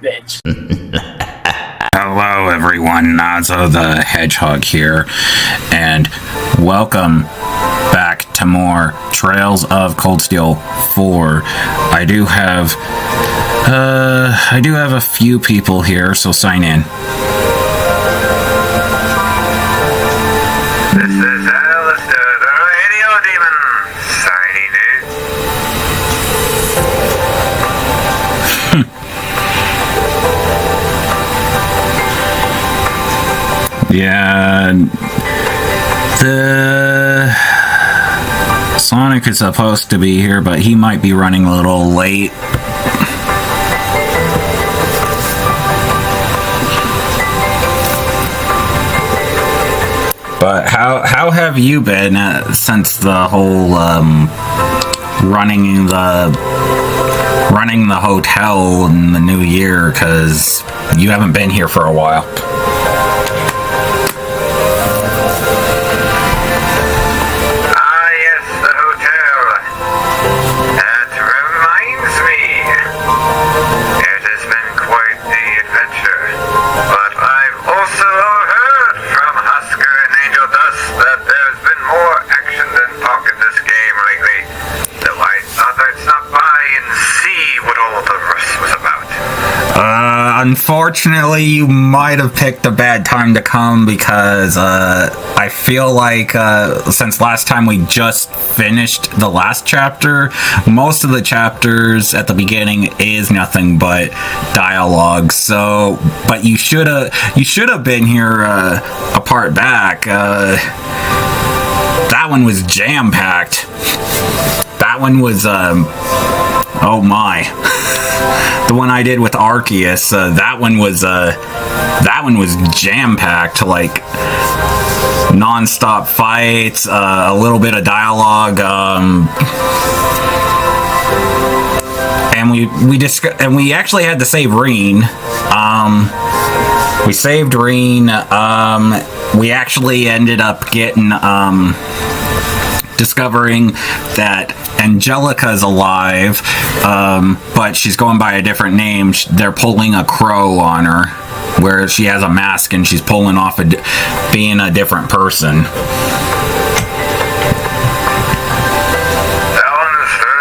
bitch. Hello everyone, Nazo the Hedgehog here, and welcome back to more Trails of Cold Steel 4. I do have a few people here, so sign in. This is Alistair, the Radio Demon, signing in. Yeah, the Sonic is supposed to be here, but he might be running a little late. But how have you been since the whole running the hotel in the new year? Because you haven't been here for a while. Yes, the hotel. That reminds me. It has been quite the adventure. But I've also heard from Husker and Angel Dust that there's been more action than talk in this game lately. So I thought I'd stop by and see what all the rush was about. Unfortunately, you might have picked a bad time to come because I feel like since last time we just finished the last chapter, most of the chapters at the beginning is nothing but dialogue. So, but you should have been here a part back. That one was jam packed. That one was oh my. The one I did with Arceus, that one was jam-packed, like non-stop fights, a little bit of dialogue, and we actually had to save Reen. We saved Reen. We actually ended up getting discovering that Angelica's alive, but she's going by a different name. They're pulling a crow on her, where she has a mask and she's pulling off being a different person. Sounds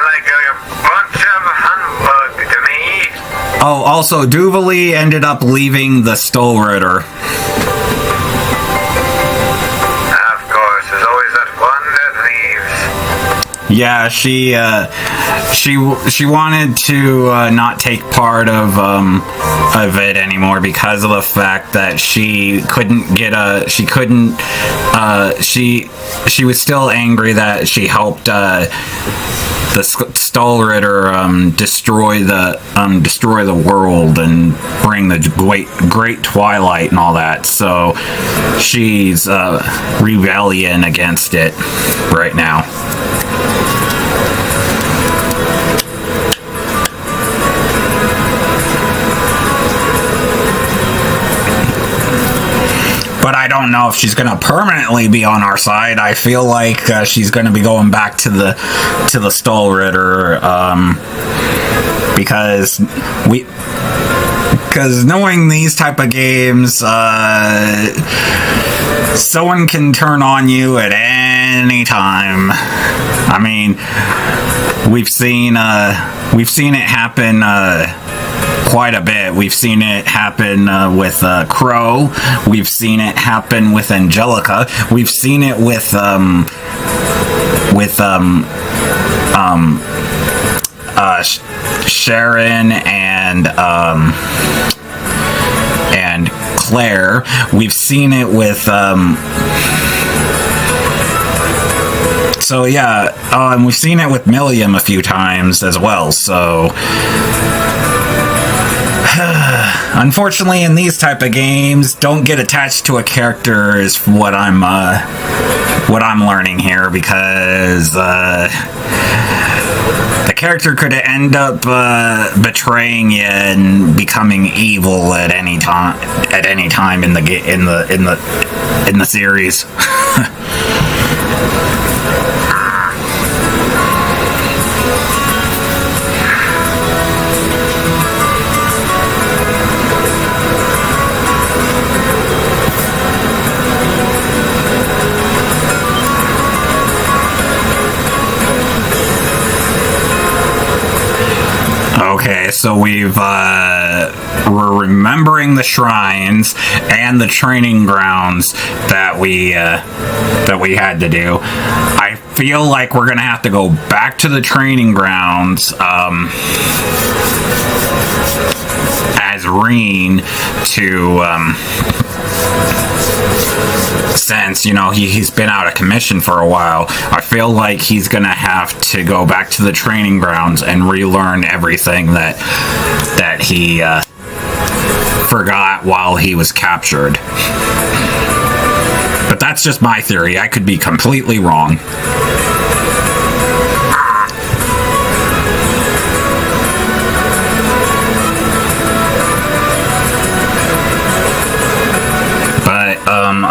like a bunch of humbug to me. Oh, also, Duvalie ended up leaving the Stole Ritter. Yeah, she wanted to not take part of it anymore because of the fact that she was still angry that she helped the Stole Ritter destroy the world and bring the great twilight and all that. So she's rebellion against it right now. But I don't know if she's going to permanently be on our side. I feel like she's going to be going back to the Stole Ritter because knowing these type of games, someone can turn on you at any time. I mean, we've seen it happen quite a bit. We've seen it happen with Crow. We've seen it happen with Angelica. We've seen it with Sharon and Claire. We've seen it with so yeah, and we've seen it with Milliam a few times as well. So unfortunately, in these type of games, don't get attached to a character is what I'm learning here, because the character could end up betraying you and becoming evil at any time in the series. So we're remembering the shrines and the training grounds that we had to do. I feel like we're gonna have to go back to the training grounds as Reen to since he's been out of commission for a while. I feel like he's gonna have to go back to the training grounds and relearn everything that he forgot while he was captured. But that's just my theory. I could be completely wrong.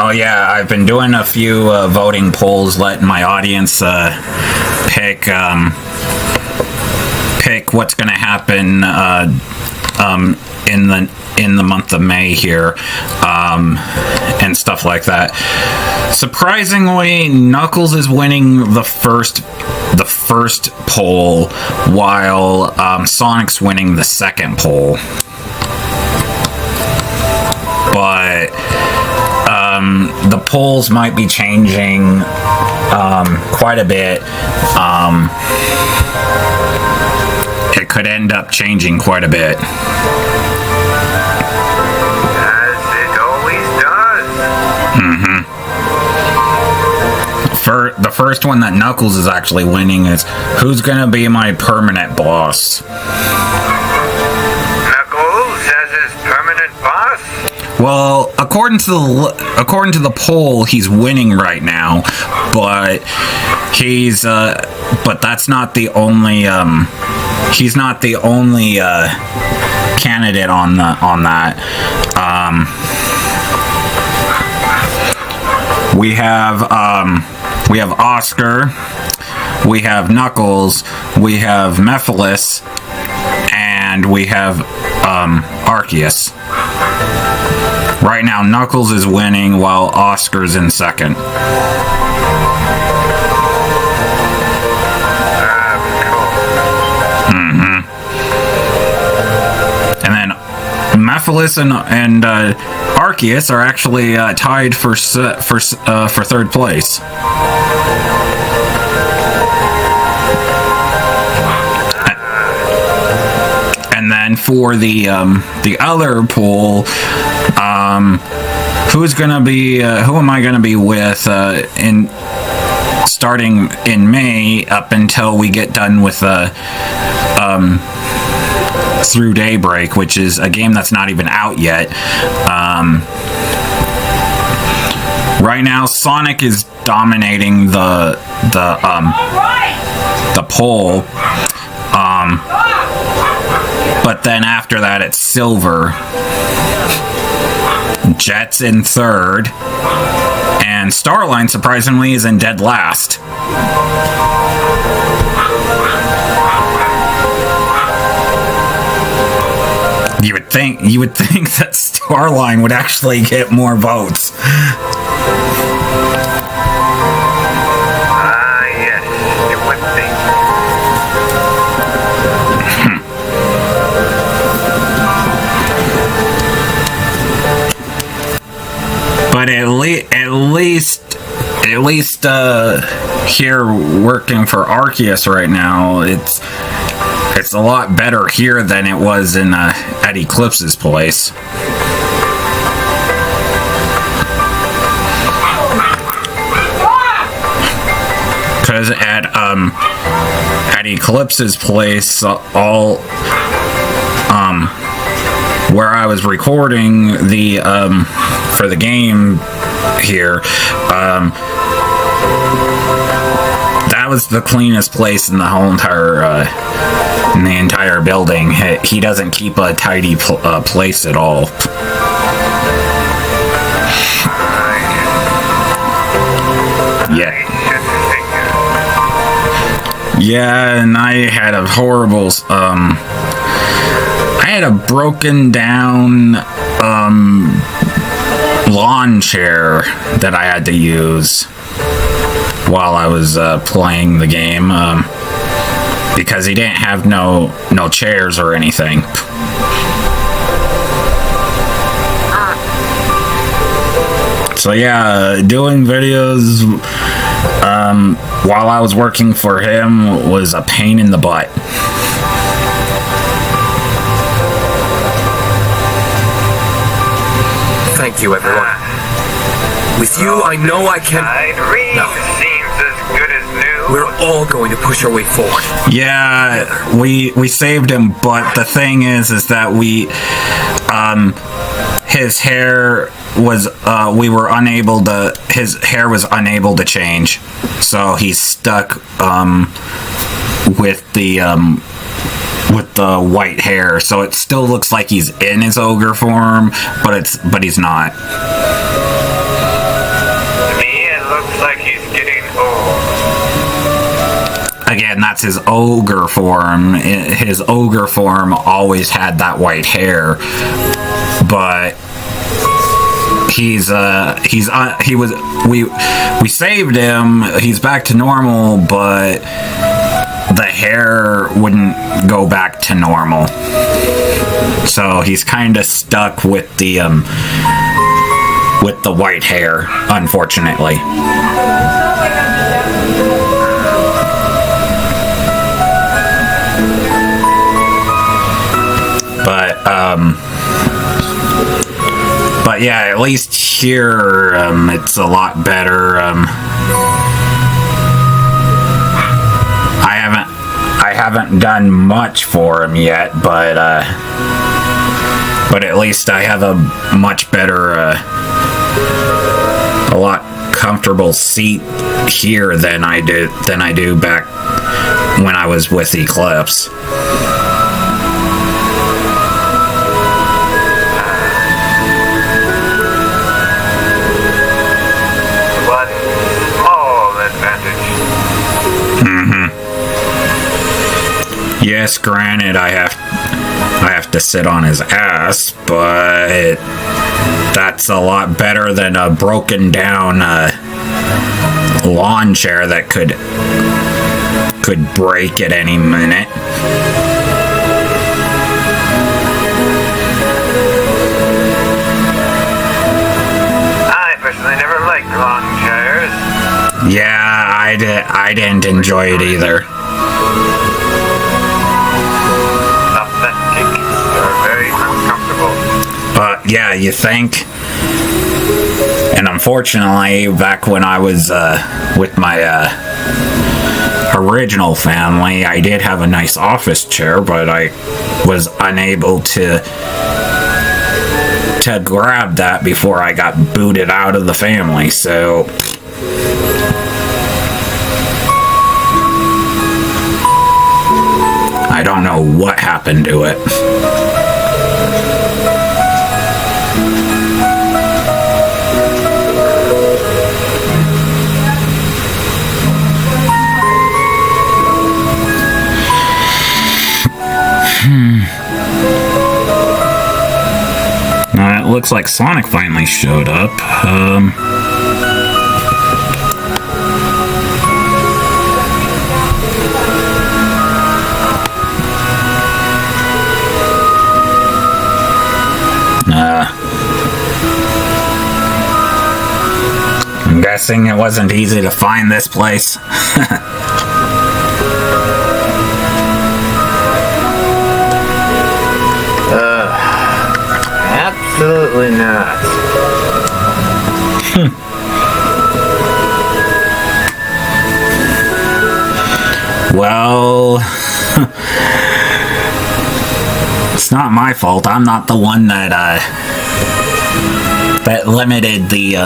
Oh yeah, I've been doing a few voting polls, letting my audience pick what's going to happen in the month of May here, and stuff like that. Surprisingly, Knuckles is winning the first poll, while Sonic's winning the second poll. But the polls might be changing quite a bit. It could end up changing quite a bit. As it always does. The first one that Knuckles is actually winning is, who's gonna be my permanent boss? Knuckles as his permanent boss? Well, according to the poll, he's winning right now, but but that's not the only he's not the only candidate on that. We have Oscar, we have Knuckles, we have Mephiles, and we have Arceus. Right now, Knuckles is winning while Oscar's in second. And then Mephiles and Arceus are actually tied for third place. And then for the other poll, who am I gonna be with in starting in May up until we get done with Through Daybreak, which is a game that's not even out yet. Right now, Sonic is dominating the poll. But then after that, it's Silver. Jet's in third. And Starline, surprisingly, is in dead last. You would think that Starline would actually get more votes. Yes, you would think. But at least here working for Arceus right now, it's a lot better here than it was at Eclipse's place. Because at Eclipse's place, where I was recording for the game here, that was the cleanest place in the whole entire building. He doesn't keep a tidy place at all. Yeah, and I had a horrible I had a broken down lawn chair that I had to use while I was playing the game. because he didn't have no chairs or anything. So yeah, doing videos while I was working for him was a pain in the butt. Thank you, everyone. With you, I know I can... Irene No. seems as good as new. We're all going to push our way forward. Yeah, we saved him, but the thing is that his hair was his hair was unable to change, so he's stuck with the white hair. So it still looks like he's in his ogre form, but he's not. To me, it looks like he's getting old. Again, that's his ogre form. His ogre form always had that white hair, but we saved him. He's back to normal, but the hair wouldn't go back to normal. So he's kind of stuck with the white hair, unfortunately. But yeah, at least here it's a lot better. I haven't done much for him yet, but at least I have a much better, a lot comfortable seat here than I do back when I was with Eclipse. One small advantage. Yes, granted, I have to sit on his ass, but that's a lot better than a broken down lawn chair that could break at any minute. I personally never liked lawn chairs. Yeah, I didn't enjoy it either. Authentic. They're very uncomfortable. But yeah, you think? And unfortunately, back when I was with my original family, I did have a nice office chair, but I was unable to grab that before I got booted out of the family. So I don't know what happened to it. It looks like Sonic finally showed up. I'm guessing it wasn't easy to find this place. Absolutely not. Well, it's not my fault. I'm not the one that limited the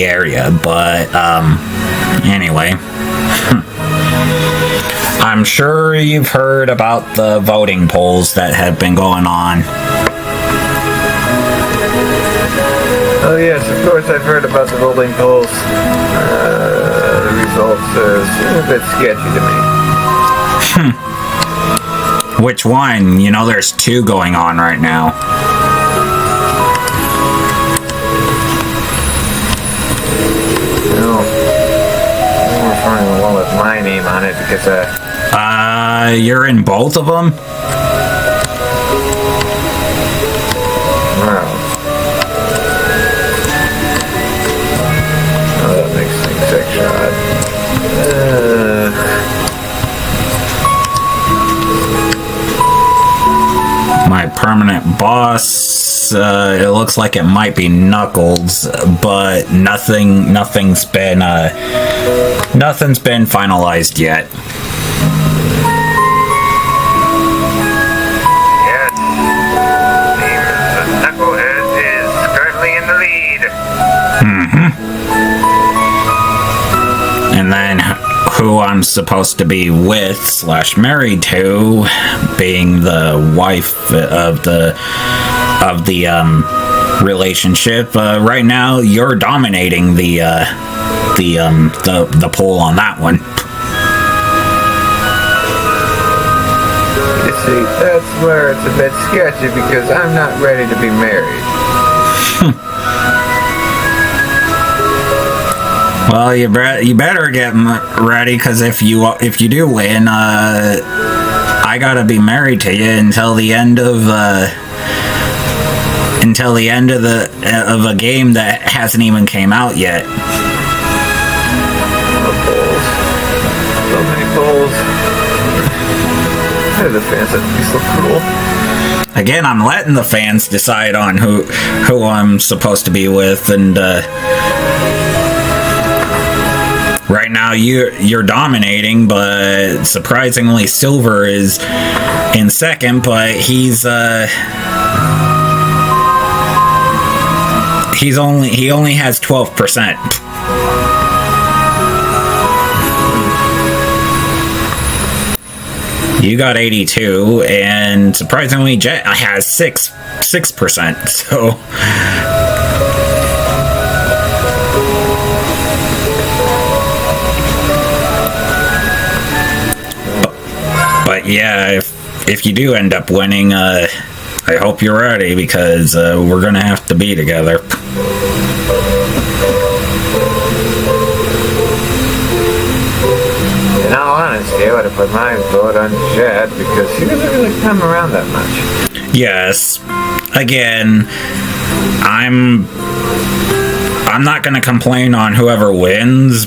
area, but anyway. I'm sure you've heard about the voting polls that have been going on. Oh yes, of course I've heard about the voting polls. The results seem a bit sketchy to me. Which one? You know, there's two going on right now. No. my name on it because, You're in both of them? wow. Oh, that makes things extra odd. My permanent boss, it looks like it might be Knuckles, but nothing's been finalized yet. Yes. Seems the Knucklehead is currently in the lead. And then who I'm supposed to be with / married to, being the wife of the relationship. Right now, you're dominating the poll on that one. You see, that's where it's a bit sketchy because I'm not ready to be married. Well, you better get ready, because if you do win, I gotta be married to you until the end of a game that hasn't even came out yet. Oh, polls. So many polls. Why do the fans have to be so cruel? Again, I'm letting the fans decide on who I'm supposed to be with, and right now you're dominating, but surprisingly Silver is in second, but he only has 12%. You got 82, and surprisingly Jet has 6%. So but yeah, if you do end up winning, I hope you're ready, because we're gonna have to be together. In all honesty, I would have put my vote on Jet because he doesn't really come around that much. Yes. Again, I'm not gonna complain on whoever wins.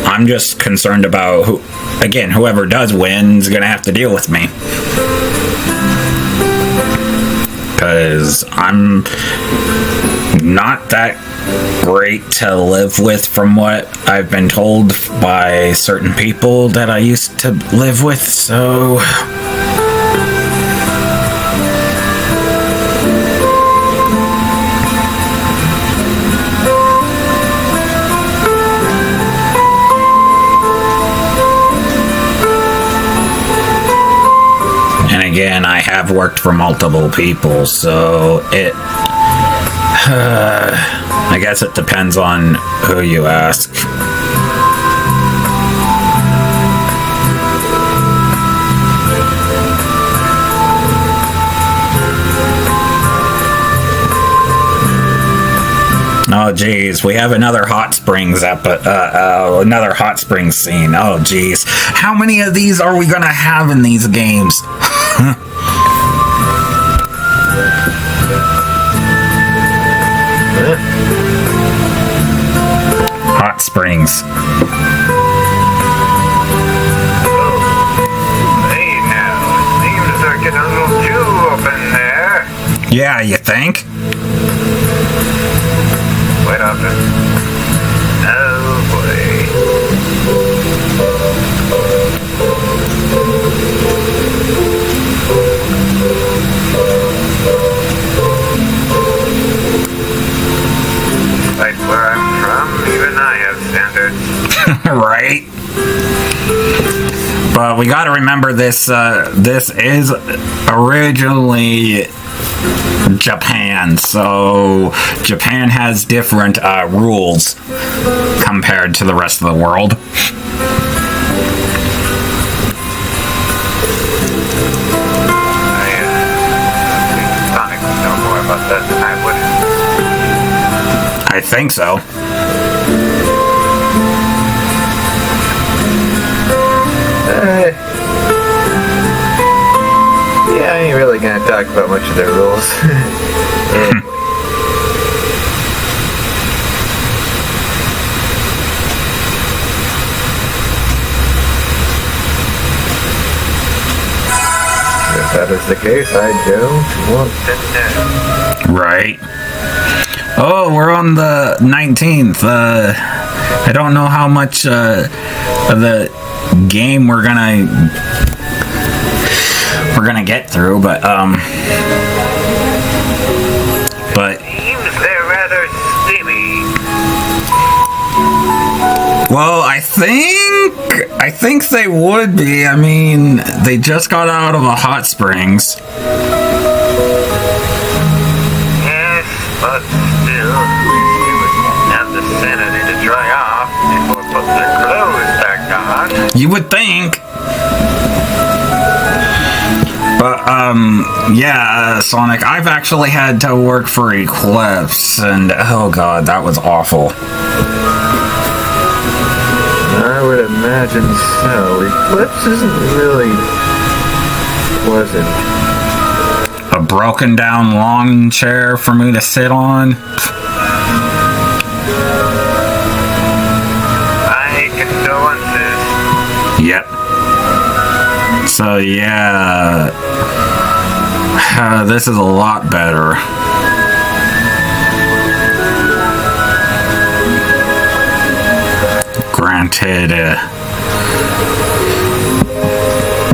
I'm just concerned about whoever does win is gonna have to deal with me. Because I'm not that great to live with, from what I've been told by certain people that I used to live with, so and again, I have worked for multiple people, so I guess it depends on who you ask. Oh geez, we have another hot springs another hot springs scene. Oh geez, how many of these are we gonna have in these games? Hot springs. Hey now, seems they're getting a little too open there. Yeah, you think? Quite often. Oh boy. Like where I'm from, even I have standards. Right? But we got to remember this is originally Japan, so Japan has different rules compared to the rest of the world. Sonic would know more about that than I would. I think so. Yeah, I ain't really gonna talk about much of their rules. Anyway. If that is the case, I don't want to know. Right. Oh, we're on the 19th. I don't know how much of the game we're gonna get through, but Seems they're rather silly. well, I think they would be. I mean, they just got out of a hot springs. Yes, but still, you would have the sanity to dry off before putting their clothes back on. You would think. But, yeah, Sonic, I've actually had to work for Eclipse, and oh god, that was awful. I would imagine so. Eclipse isn't really pleasant. A broken down lawn chair for me to sit on. My condolences. Yep. So, yeah. This is a lot better.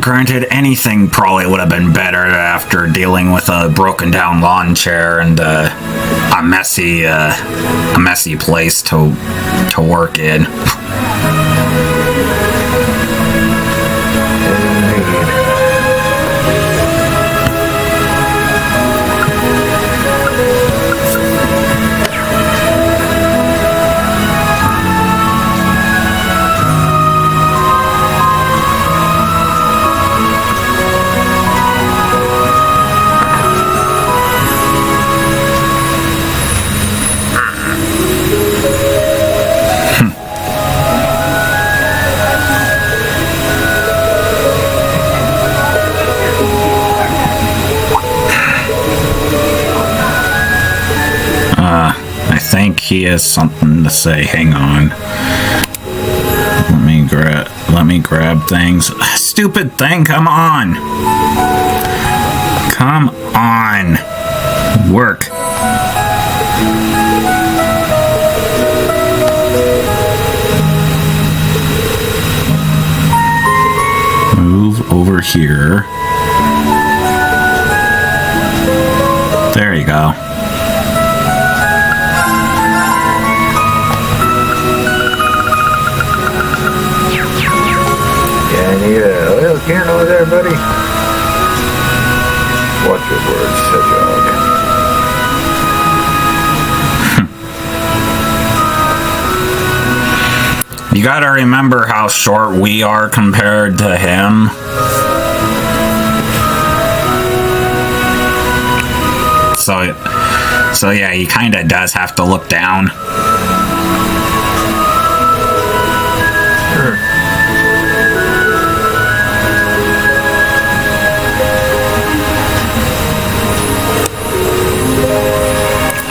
Granted, anything probably would have been better after dealing with a broken down lawn chair and a messy place to work in. I think he has something to say. Hang on. Let me grab things. Stupid thing, come on. Come on. Work. Move over here. There you go. Need a oil can over there, buddy? Watch your words, Hedgehog. You gotta remember how short we are compared to him. So yeah, he kinda does have to look down. Sure.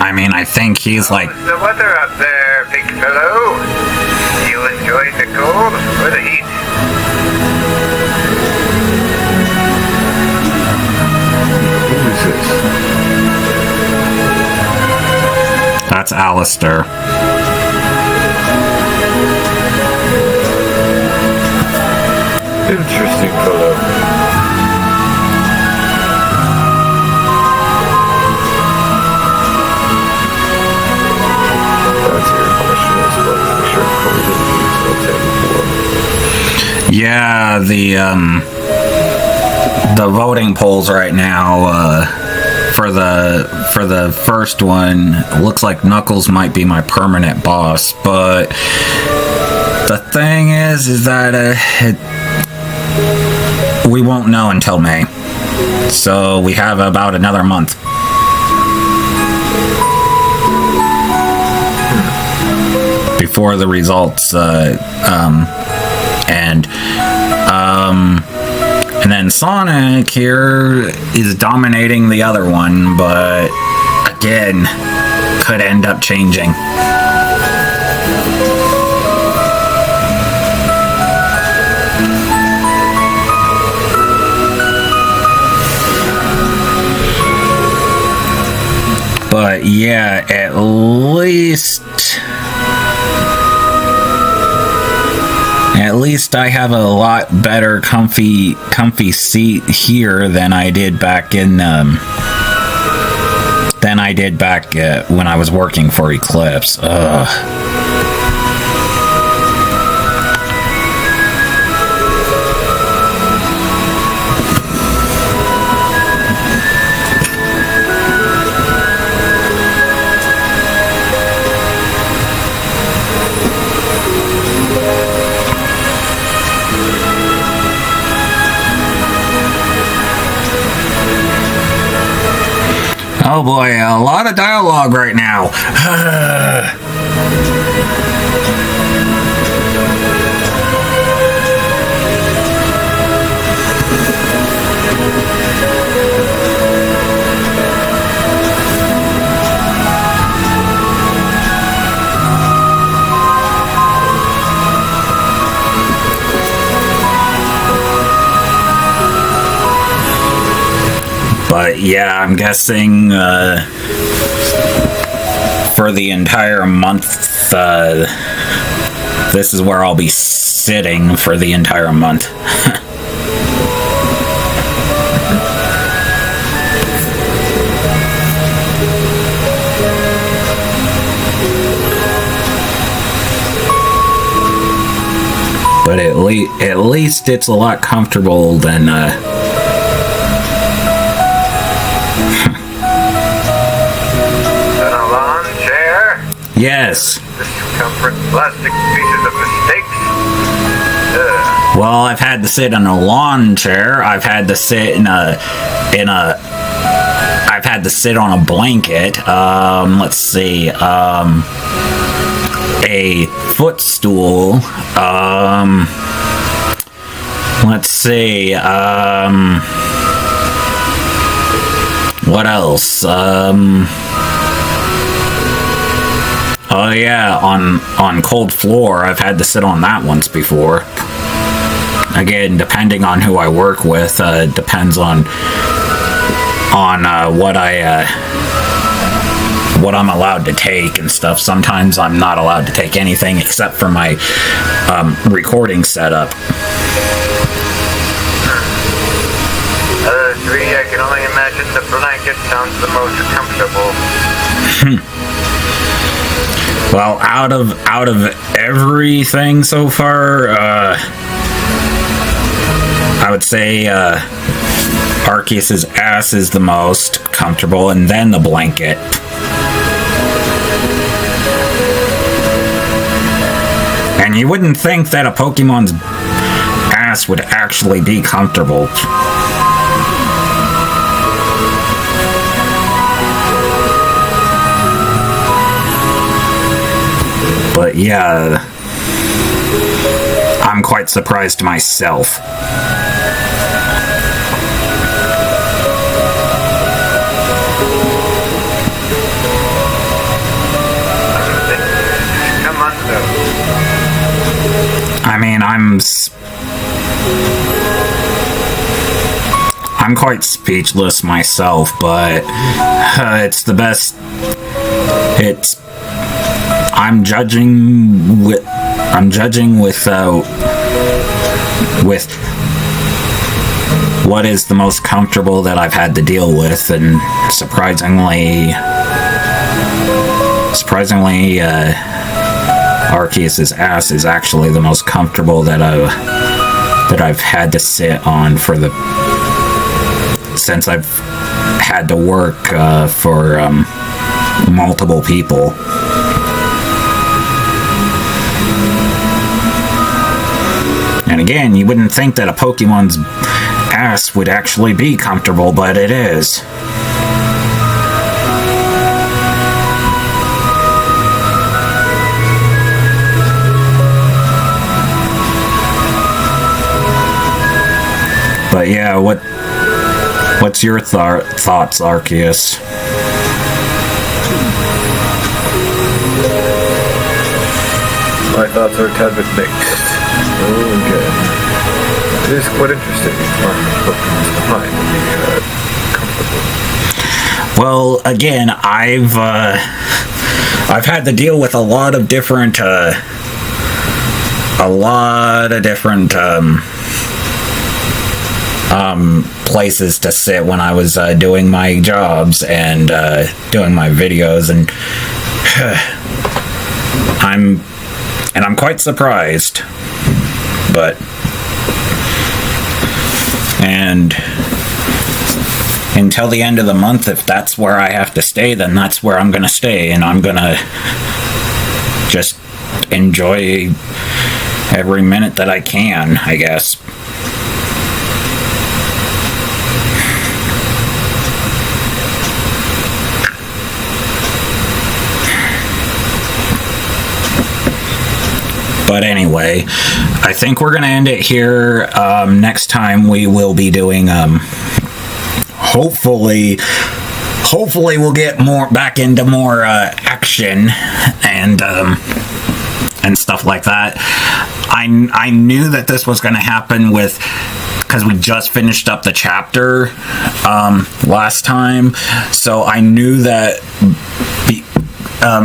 I mean, I think he's like... How's the weather up there, big fellow? You enjoying the cold or the heat? Who's this? That's Alistair. Interesting fellow. Yeah, the voting polls right now for the first one looks like Knuckles might be my permanent boss, but the thing is that we won't know until May, so we have about another month. Before the results and And then Sonic here is dominating the other one, but again, could end up changing. But yeah, at least I have a lot better comfy seat here than I did back in when I was working for Eclipse. Oh boy, a lot of dialogue right now. But yeah, I'm guessing for the entire month, this is where I'll be sitting for the entire month. But at least it's a lot comfortable than yes. The circumference plastic pieces of mistakes. Well, I've had to sit in a lawn chair. I've had to sit I've had to sit on a blanket. Let's see. A footstool. Let's see. What else? Oh yeah, on cold floor, I've had to sit on that once before. Again, depending on who I work with, depends on what I'm allowed to take and stuff. Sometimes I'm not allowed to take anything except for my recording setup. Three, I can only imagine the blanket sounds the most comfortable. Well, out of everything so far, I would say Arceus's ass is the most comfortable, and then the blanket. And you wouldn't think that a Pokemon's ass would actually be comfortable. But yeah, I'm quite surprised myself. I mean, I'm quite speechless myself, but it's the best. I'm judging with what is the most comfortable that I've had to deal with, and surprisingly, Arceus's ass is actually the most comfortable that I've had to sit on since I've had to work for multiple people. And again, you wouldn't think that a Pokemon's ass would actually be comfortable, but it is. But yeah, what's your thoughts, Arceus? My thoughts are a tad bit mixed. Okay. It is quite interesting to find Pokemon's behind and be comfortable. Well, again, I've had to deal with a lot of different places to sit when I was doing my jobs and doing my videos, and I'm quite surprised, and until the end of the month, if that's where I have to stay, then that's where I'm gonna stay, and I'm gonna just enjoy every minute that I can, I guess. But anyway, I think we're gonna end it here. Next time we will be doing hopefully we'll get back into more action and stuff like that. I knew that this was gonna happen because we just finished up the chapter last time, so I knew that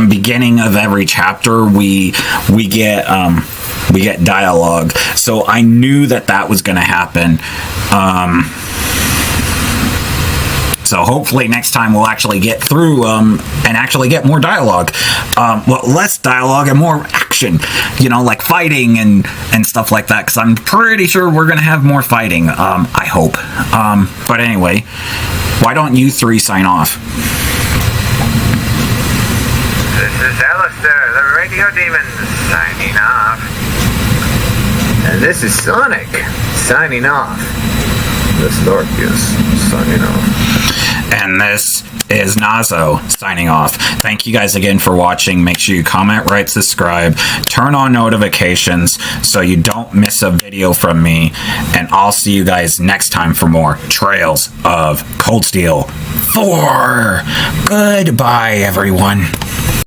beginning of every chapter we get dialogue, so I knew that was going to happen. So hopefully next time we'll actually get through and actually get more dialogue. Well, less dialogue and more action, like fighting and stuff like that, because I'm pretty sure we're going to have more fighting, I hope. But anyway, why don't you three sign off? This is Alistair, the Radio Demon, signing off. And this is Sonic, signing off. This is Arceus, signing off. And this is Nazo, signing off. Thank you guys again for watching. Make sure you comment, rate, subscribe, turn on notifications so you don't miss a video from me. And I'll see you guys next time for more Trails of Cold Steel 4. Goodbye, everyone.